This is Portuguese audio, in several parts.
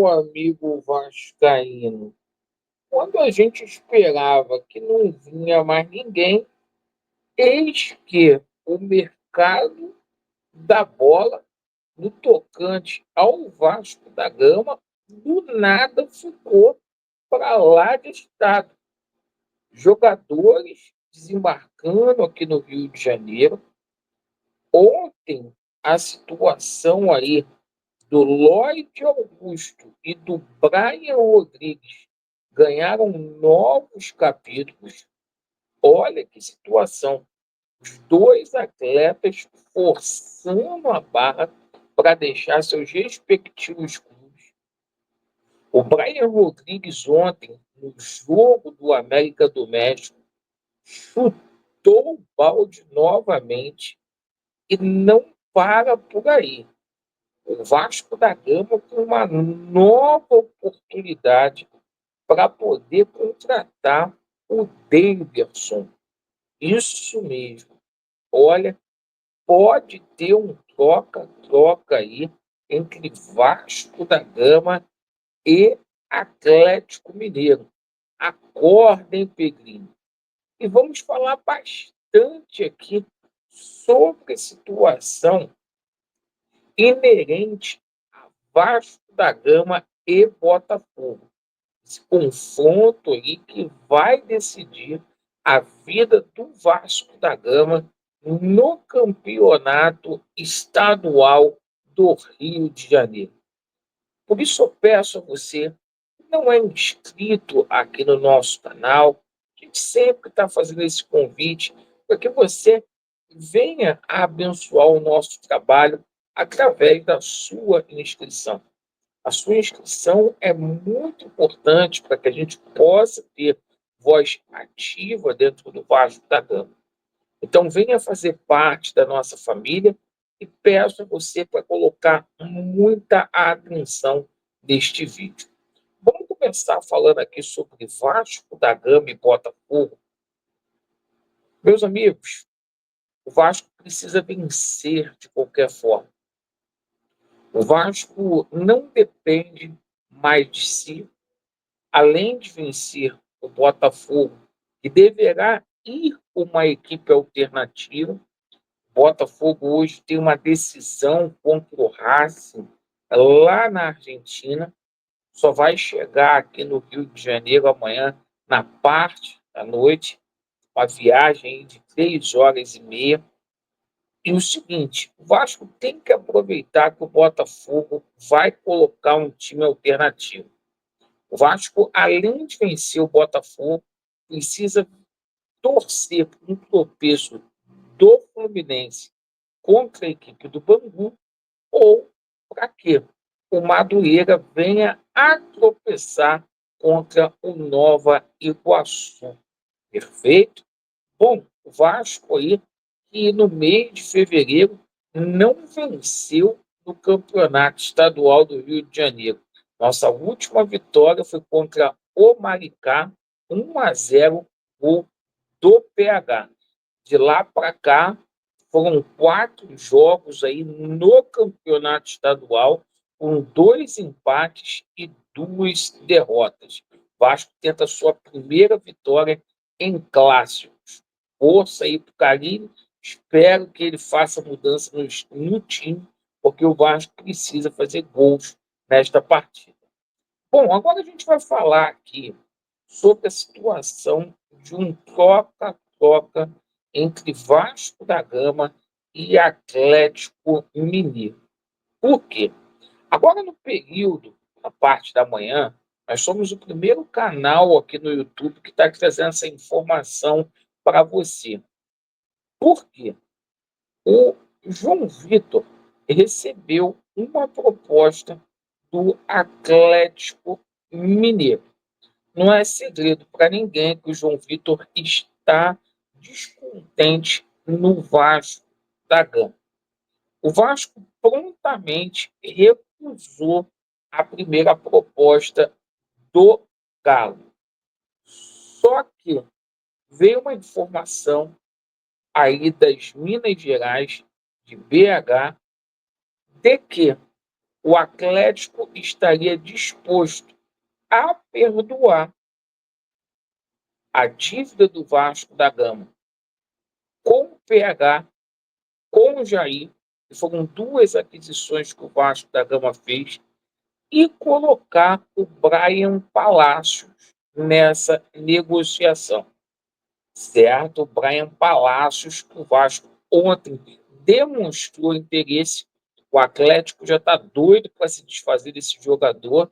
amigo vascaíno, quando a gente esperava que não vinha mais ninguém, eis que o mercado da bola, no tocante ao Vasco da Gama, do nada ficou para lá de estado. Jogadores desembarcando aqui no Rio de Janeiro. Ontem, a situação aí do Lloyd Augusto e do Brian Rodrigues ganharam novos capítulos. Olha que situação. Os dois atletas forçando a barra para deixar seus respectivos clubes. O Brian Rodrigues ontem, no jogo do América do México, chutou o balde novamente e não para por aí. O Vasco da Gama com uma nova oportunidade para poder contratar o Davidson. Isso mesmo. Olha, pode ter um troca-troca aí entre Vasco da Gama e Atlético Mineiro. Acordem, Pedrinho. E vamos falar bastante aqui sobre a situação inerente a Vasco da Gama e Botafogo. Esse confronto aí que vai decidir a vida do Vasco da Gama no campeonato estadual do Rio de Janeiro. Por isso eu peço a você que não é inscrito aqui no nosso canal, a gente sempre está fazendo esse convite para que você venha a abençoar o nosso trabalho através da sua inscrição. A sua inscrição é muito importante para que a gente possa ter voz ativa dentro do Vasco da Gama. Então, venha fazer parte da nossa família e peço a você para colocar muita atenção neste vídeo. Vamos começar falando aqui sobre Vasco da Gama e Botafogo. Meus amigos, o Vasco precisa vencer de qualquer forma. O Vasco não depende mais de si, além de vencer o Botafogo, que deverá ir com uma equipe alternativa. O Botafogo hoje tem uma decisão contra o Racing lá na Argentina, só vai chegar aqui no Rio de Janeiro amanhã, na parte da noite, uma viagem de 3 horas e meia. E o seguinte, o Vasco tem que aproveitar que o Botafogo vai colocar um time alternativo. O Vasco, além de vencer o Botafogo, precisa torcer por um tropeço do Fluminense contra a equipe do Bangu ou para que o Madureira venha a tropeçar contra o Nova Iguaçu. Perfeito? Bom, o Vasco aí, que no mês de fevereiro não venceu no Campeonato Estadual do Rio de Janeiro. Nossa última vitória foi contra o Maricá, 1-0, gol do PH. De lá para cá, foram 4 jogos aí no Campeonato Estadual, com 2 empates e 2 derrotas. O Vasco tenta sua primeira vitória em clássicos. Força aí para o Carille. Espero que ele faça mudança no time, porque o Vasco precisa fazer gols nesta partida. Bom, agora a gente vai falar aqui sobre a situação de um troca-troca entre Vasco da Gama e Atlético Mineiro. Por quê? Agora, no período, na parte da manhã, nós somos o primeiro canal aqui no YouTube que está trazendo essa informação para você. Por quê? O João Vitor recebeu uma proposta do Atlético Mineiro. Não é segredo para ninguém que o João Vitor está descontente no Vasco da Gama. O Vasco prontamente recusou a primeira proposta do Galo. Só que veio uma informação aí das Minas Gerais, de BH, de que o Atlético estaria disposto a perdoar a dívida do Vasco da Gama com o PH, com o Jair, que foram duas aquisições que o Vasco da Gama fez, e colocar o Brian Palacios nessa negociação, certo? O Brian Palacios, que o Vasco ontem demonstrou interesse. O Atlético já está doido para se desfazer desse jogador,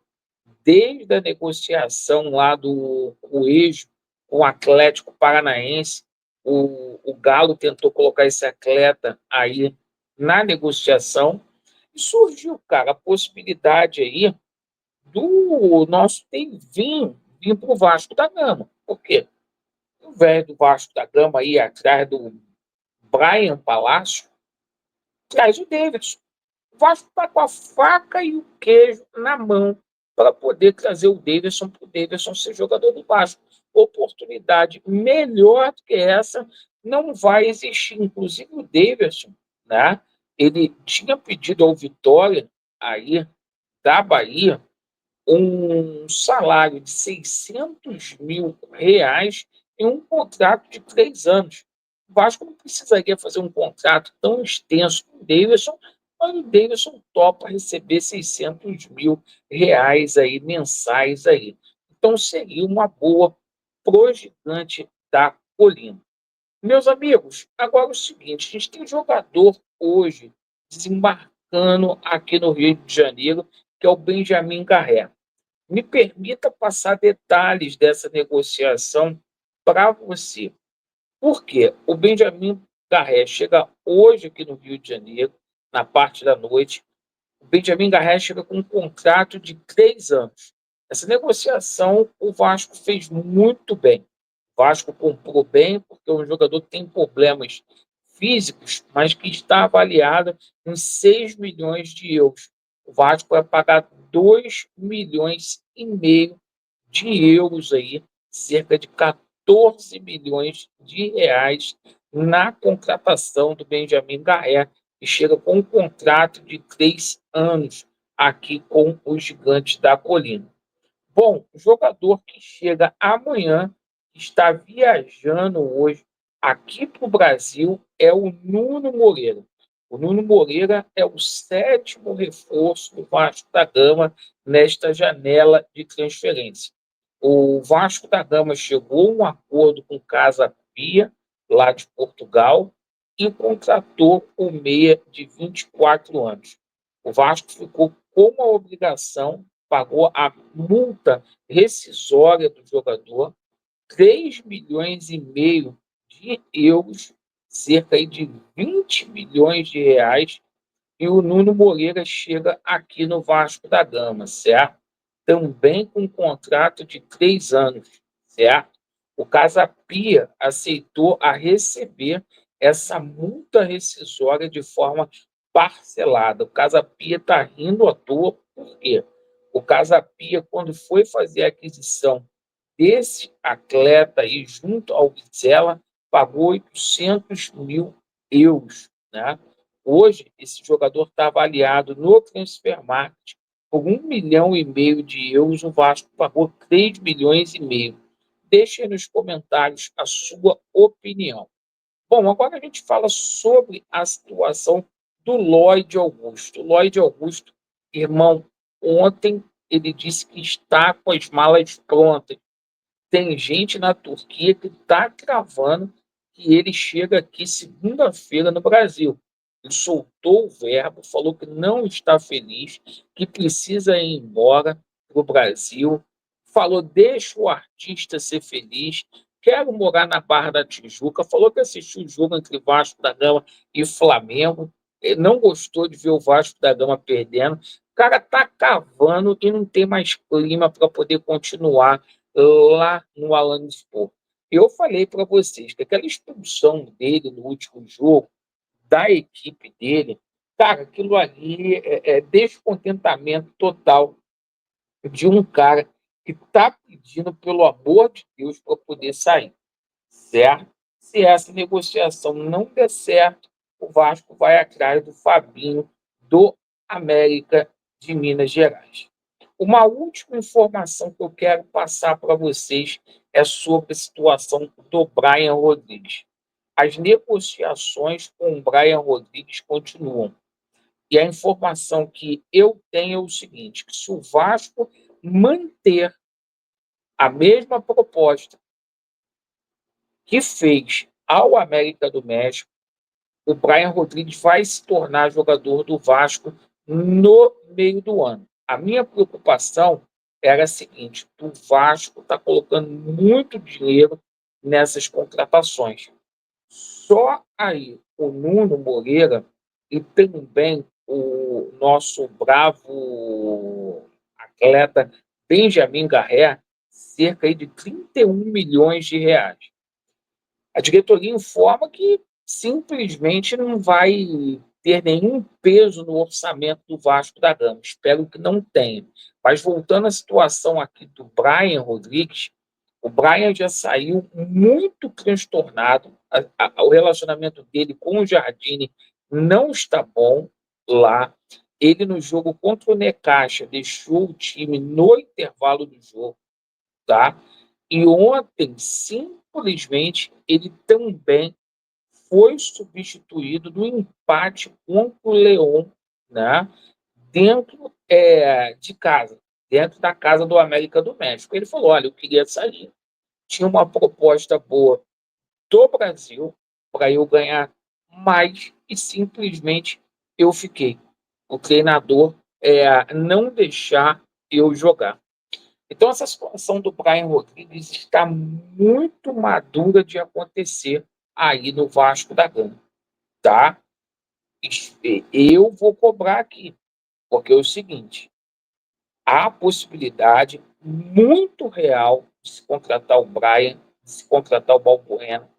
desde a negociação lá do Coelho com o Atlético Paranaense. O Galo tentou colocar esse atleta aí na negociação e surgiu, cara, a possibilidade aí do nosso tem vir para o Vasco da Gama. Por quê? O velho do Vasco da Gama aí atrás do Brian Palácio traz o Davidson. O Vasco está com a faca e o queijo na mão para poder trazer o Davidson para o Davidson ser jogador do Vasco. Oportunidade melhor do que essa não vai existir. Inclusive o Davidson, né? Ele tinha pedido ao Vitória aí da Bahia um salário de R$ 600 mil em um contrato de 3 anos. O Vasco não precisaria fazer um contrato tão extenso com o Davidson, mas o Davidson topa receber R$ 600 mil aí, mensais aí. Então seria uma boa pro Gigante da Colina. Meus amigos, agora é o seguinte, a gente tem um jogador hoje desembarcando aqui no Rio de Janeiro, que é o Benjamin Garré. Me permita passar detalhes dessa negociação para você. Por quê? O Benjamin Garré chega hoje aqui no Rio de Janeiro, na parte da noite. O Benjamin Garré chega com um contrato de 3 anos. Essa negociação o Vasco fez muito bem. O Vasco comprou bem, porque o jogador tem problemas físicos, mas que está avaliado em 6 milhões de euros. O Vasco vai pagar 2,5 milhões de euros aí, cerca de 14 milhões de reais na contratação do Benjamin Garré, que chega com um contrato de 3 anos aqui com os Gigantes da Colina. Bom, o jogador que chega amanhã, está viajando hoje aqui para o Brasil, é o Nuno Moreira. O Nuno Moreira é o 7º reforço do Vasco da Gama nesta janela de transferência. O Vasco da Gama chegou a um acordo com Casa Pia, lá de Portugal, e contratou o meia de 24 anos. O Vasco ficou com a obrigação, pagou a multa rescisória do jogador, 3,5 milhões de euros, cerca de 20 milhões de reais, e o Nuno Moreira chega aqui no Vasco da Gama, certo? Também com um contrato de 3 anos, certo? O Casa Pia aceitou a receber essa multa rescisória de forma parcelada. O Casa Pia está rindo à toa, por quê? O Casa Pia, quando foi fazer a aquisição desse atleta aí, junto ao Vizela, pagou 800 mil euros, né? Hoje, esse jogador está avaliado no Transfermarkt por 1,5 milhão de euros. O Vasco pagou 3,5 milhões. Deixe aí nos comentários a sua opinião. Bom, agora a gente fala sobre a situação do Lloyd Augusto. O Lloyd Augusto, irmão, ontem ele disse que está com as malas prontas. Tem gente na Turquia que está cravando que ele chega aqui segunda-feira no Brasil. Ele soltou o verbo, falou que não está feliz, que precisa ir embora para o Brasil. Falou, deixa o artista ser feliz, quero morar na Barra da Tijuca. Falou que assistiu o jogo entre Vasco da Gama e Flamengo. Ele não gostou de ver o Vasco da Gama perdendo. O cara está cavando e não tem mais clima para poder continuar lá no Alanyaspor. Eu falei para vocês que aquela expulsão dele no último jogo, da equipe dele, cara, aquilo ali é descontentamento total de um cara que está pedindo, pelo amor de Deus, para poder sair, certo? Se essa negociação não der certo, o Vasco vai atrás do Fabinho do América de Minas Gerais. Uma última informação que eu quero passar para vocês é sobre a situação do Brian Rodrigues. As negociações com o Brian Rodrigues continuam. E a informação que eu tenho é o seguinte, que se o Vasco manter a mesma proposta que fez ao América do México, o Brian Rodrigues vai se tornar jogador do Vasco no meio do ano. A minha preocupação era a seguinte: o Vasco está colocando muito dinheiro nessas contratações. Só aí o Nuno Moreira e também o nosso bravo atleta Benjamin Garré, cerca aí de 31 milhões de reais. A diretoria informa que simplesmente não vai ter nenhum peso no orçamento do Vasco da Gama. Espero que não tenha. Mas voltando à situação aqui do Brian Rodrigues, o Brian já saiu muito transtornado. O relacionamento dele com o Jardine não está bom lá. Ele, no jogo contra o Necaxa, deixou o time no intervalo do jogo, tá? E ontem, simplesmente, ele também foi substituído no empate contra o Leão, né? Dentro de casa, dentro da casa do América do México. Ele falou: olha, eu queria sair, tinha uma proposta boa do Brasil para eu ganhar mais e simplesmente eu fiquei. O treinador não deixar eu jogar. Então, essa situação do Brian Rodrigues está muito madura de acontecer aí no Vasco da Gama, tá? Eu vou cobrar aqui, porque é o seguinte, há a possibilidade muito real de se contratar o Brian, de se contratar o Balbuena.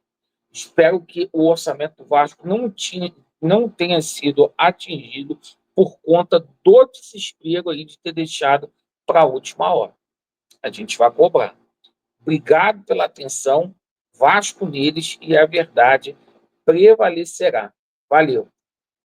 Espero que o orçamento do Vasco não tenha sido atingido por conta do desespero aí de ter deixado para a última hora. A gente vai cobrar. Obrigado pela atenção. Vasco neles e a verdade prevalecerá. Valeu.